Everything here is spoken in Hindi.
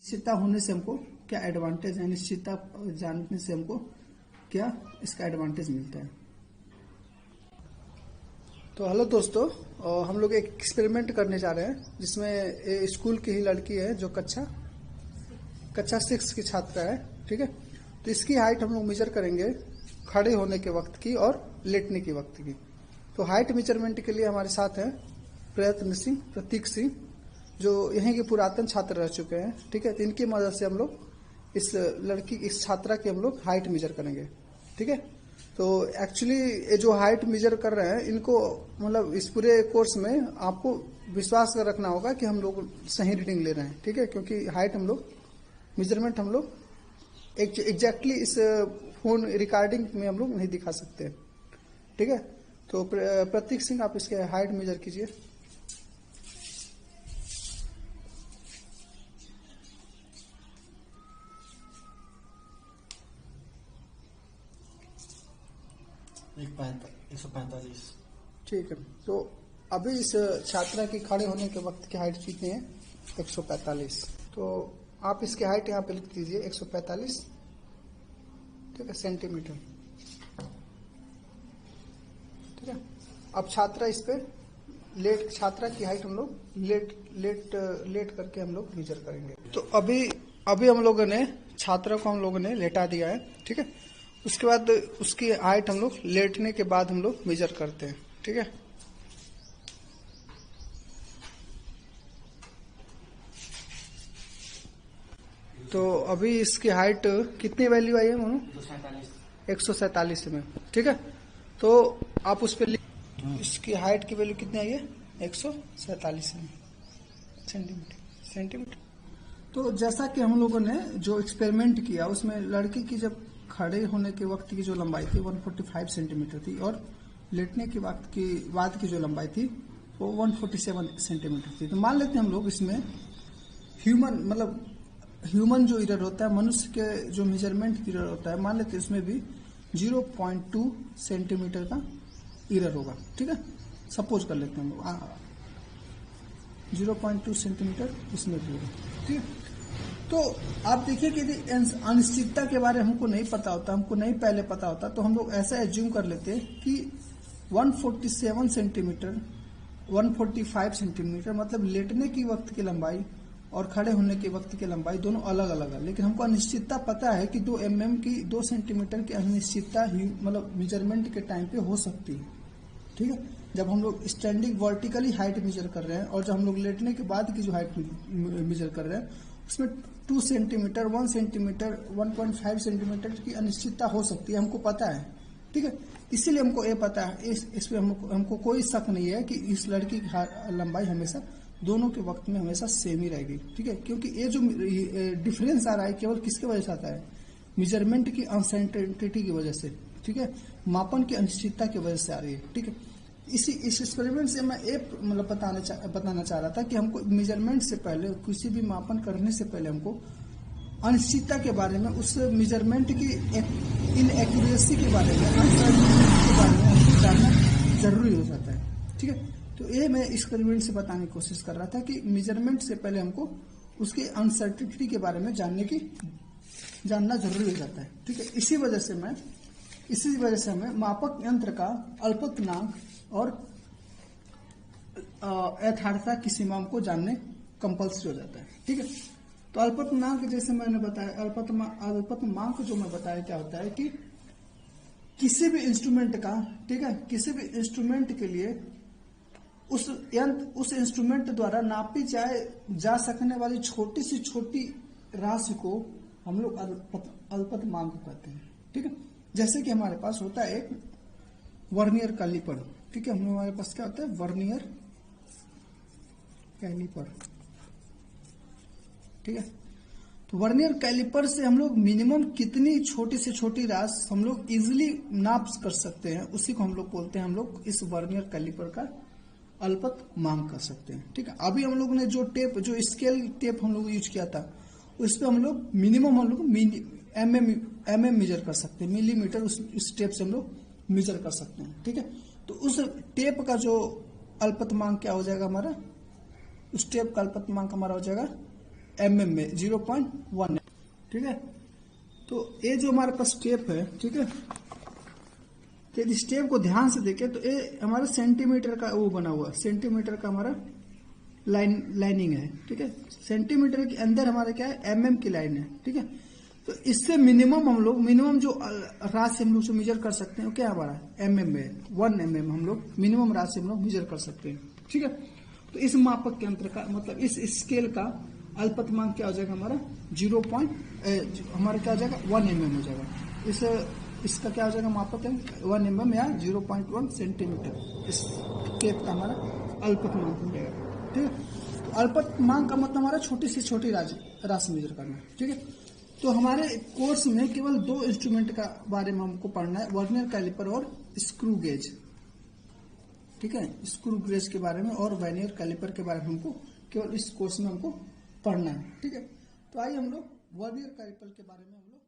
अनिश्चितता होने से हमको क्या एडवांटेज है, अनिश्चितता जानने से हमको क्या इसका एडवांटेज मिलता है। तो हेलो दोस्तों, हम लोग एक एक्सपेरिमेंट करने जा रहे हैं जिसमें स्कूल की ही लड़की है जो कक्षा 6 की छात्रा है। ठीक है, तो इसकी हाइट हम लोग मेजर करेंगे खड़े होने के वक्त की और लेटने के वक्त की। तो हाइट मेजरमेंट के लिए हमारे साथ हैं प्रतीक सिंह जो यहीं के पुरातन छात्र रह चुके हैं। ठीक है, तो इनकी मदद से हम लोग इस छात्रा की हम लोग हाइट मेजर करेंगे। ठीक है, तो एक्चुअली ये जो हाइट मेजर कर रहे हैं इनको मतलब इस पूरे कोर्स में आपको विश्वास कर रखना होगा कि हम लोग सही रीडिंग ले रहे हैं। ठीक है, क्योंकि हाइट हम लोग मेजरमेंट हम लोग एग्जैक्टली इस फोन रिकॉर्डिंग में हम लोग नहीं दिखा सकते। ठीक है, तो प्रतीक सिंह आप इसके हाइट मेजर कीजिए। एक 145। ठीक है, तो अभी इस छात्रा की खड़े होने के वक्त की हाइट कितनी है? 145। तो आप इसकी हाइट यहाँ पे लिख दीजिए 145। ठीक है, सेंटीमीटर। ठीक है, अब छात्रा इस पे छात्रा की हाइट हम लोग लेट करके हम लोग मेजर करेंगे। तो अभी हम लोगों ने छात्रा को हम लोगों ने लेटा दिया है। ठीक है, उसके बाद उसकी हाइट हम लोग लेटने के बाद हम लोग मेजर करते हैं। ठीक है, तो अभी इसकी हाइट कितनी वैल्यू आई है मनु? 147 में। ठीक है, तो आप उस पर इसकी हाइट की वैल्यू कितनी आई है? 147 में सेंटीमीटर। तो जैसा कि हम लोगों ने जो एक्सपेरिमेंट किया उसमें लड़की की जब खड़े होने के वक्त की जो लंबाई थी 145 सेंटीमीटर थी और लेटने के वक्त की बाद की जो लंबाई थी वो 147 सेंटीमीटर थी। तो मान लेते हैं हम लोग इसमें ह्यूमन जो इरर होता है, मनुष्य के जो मेजरमेंट की इरर होता है, मान लेते हैं इसमें भी 0.2 सेंटीमीटर का इरर होगा। ठीक है, सपोज कर लेते हैं हम लोग 0.2 सेंटीमीटर इसमें भी होगा। ठीक है, तो आप देखिए कि यदि अनिश्चितता के बारे में हमको नहीं पता होता, हमको नहीं पहले पता होता, तो हम लोग ऐसा एज्यूम कर लेते हैं कि 147 सेंटीमीटर 145 सेंटीमीटर मतलब लेटने की वक्त की लंबाई और खड़े होने के वक्त की लंबाई दोनों अलग अलग है। लेकिन हमको अनिश्चितता पता है कि 2 mm की 2 सेंटीमीटर की अनिश्चितता मतलब मेजरमेंट के टाइम पे हो सकती है। ठीक है, जब हम लोग स्टैंडिंग वर्टिकली हाइट मेजर कर रहे हैं और जब हम लोग लेटने के बाद की जो हाइट मेजर कर रहे हैं उसमें 2 सेंटीमीटर 1 सेंटीमीटर 1.5 सेंटीमीटर की अनिश्चितता हो सकती है, हमको पता है। ठीक है, इसीलिए हमको ये पता है, इस पे हमको कोई शक नहीं है कि इस लड़की की लंबाई हमेशा दोनों के वक्त में हमेशा सेम ही रहेगी। ठीक है, क्योंकि ये जो डिफरेंस आ रहा है केवल किसके वजह से आता है? मेजरमेंट की अनसर्टेनिटी की वजह से। ठीक है, मापन की अनिश्चितता की वजह से आ रही है। ठीक है, इस एक्सपेरिमेंट से मैं एक मतलब बताना चाह रहा था कि हमको मेजरमेंट से पहले किसी भी मापन करने से पहले हमको अनिश्चितता के बारे में, उस मेजरमेंट की इनएक्यूरेसी के बारे में, अनसर्टेनिटी के बारे में हमको जानना जरूरी हो जाता है। ठीक है, तो ये मैं एक्सपेरिमेंट से बताने की कोशिश कर रहा था कि मेजरमेंट से पहले हमको उसके अनसर्टेनिटी के बारे में जानना जरूरी हो जाता है। ठीक है, इसी वजह से हमें मापक यंत्र का अल्पतमांक और यथार्थता की सीमा को जानने कंपल्सरी हो जाता है। ठीक है, तो अल्पतमांक जैसे मैंने बताया, अल्पतमांक जो मैं बताया क्या होता है कि किसी भी इंस्ट्रूमेंट का, ठीक है, किसी भी इंस्ट्रूमेंट के लिए उस इंस्ट्रूमेंट द्वारा नापी जा सकने वाली छोटी से छोटी राशि को हम लोग अल्पतमांक कहते हैं। ठीक है, जैसे कि हमारे पास होता है एक वर्नियर कैलिपर। ठीक है, हमारे पास क्या होता है? Vernier caliper. ठीक है, तो वर्नियर कैलिपर से हम लोग मिनिमम कितनी छोटी से छोटी राशि हम लोग इजिली नाप कर सकते हैं, उसी को हम लोग बोलते हैं, हम लोग इस वर्नियर कैलिपर का अल्पतमांक कर सकते हैं। ठीक है, अभी हम लोग ने जो स्केल टेप हम लोग यूज किया था उस पर हम लोग मिनिमम एमएम मेजर कर सकते हैं, मिलीमीटर उस टेप से हम लोग मेजर कर सकते हैं। ठीक है, तो उस टेप का जो अल्पतमांक क्या हो जाएगा हमारा? उस टेप का अल्पतमांक हमारा हो जाएगा mm में 0.1 है, ठीक है। तो ये जो हमारे पास स्टेप है, ठीक है, तो यदि स्टेप को ध्यान से देखें तो ये हमारा सेंटीमीटर का वो बना हुआ, सेंटीमीटर का हमारा लाइनिंग है, ठीक है। सेंटीमीटर के अंदर हमारा क्या है, mm की लाइन है, ठीक है। तो इससे मिनिमम जो राशि हम लोग जो मेजर कर सकते हैं वो क्या हमारा mm में 1 mm हम लोग मिनिमम राशि हम लोग मेजर कर सकते हैं, ठीक है। तो इस मापक यंत्र का मतलब इस स्केल का अल्पतमांक क्या हो जाएगा हमारा हमारा क्या हो जाएगा 1 mm हो जाएगा। इसका क्या हो जाएगा मापक है 1 mm या 0.1 सेंटीमीटर, इस स्टेप का हमारा अल्पतमांक हो जाएगा, ठीक है। तो अल्पतमांक का मतलब हमारा छोटी से छोटी राशि मेजर करना है, ठीक है। तो हमारे कोर्स में केवल 2 इंस्ट्रूमेंट का बारे में हमको पढ़ना है, वर्नियर कैलिपर और स्क्रू गेज, ठीक है। स्क्रू गेज के बारे में और वर्नियर कैलिपर के बारे में हमको केवल इस कोर्स में हमको पढ़ना है, ठीक है। तो आइए हम लोग वर्नियर कैलिपर के बारे में हम लोग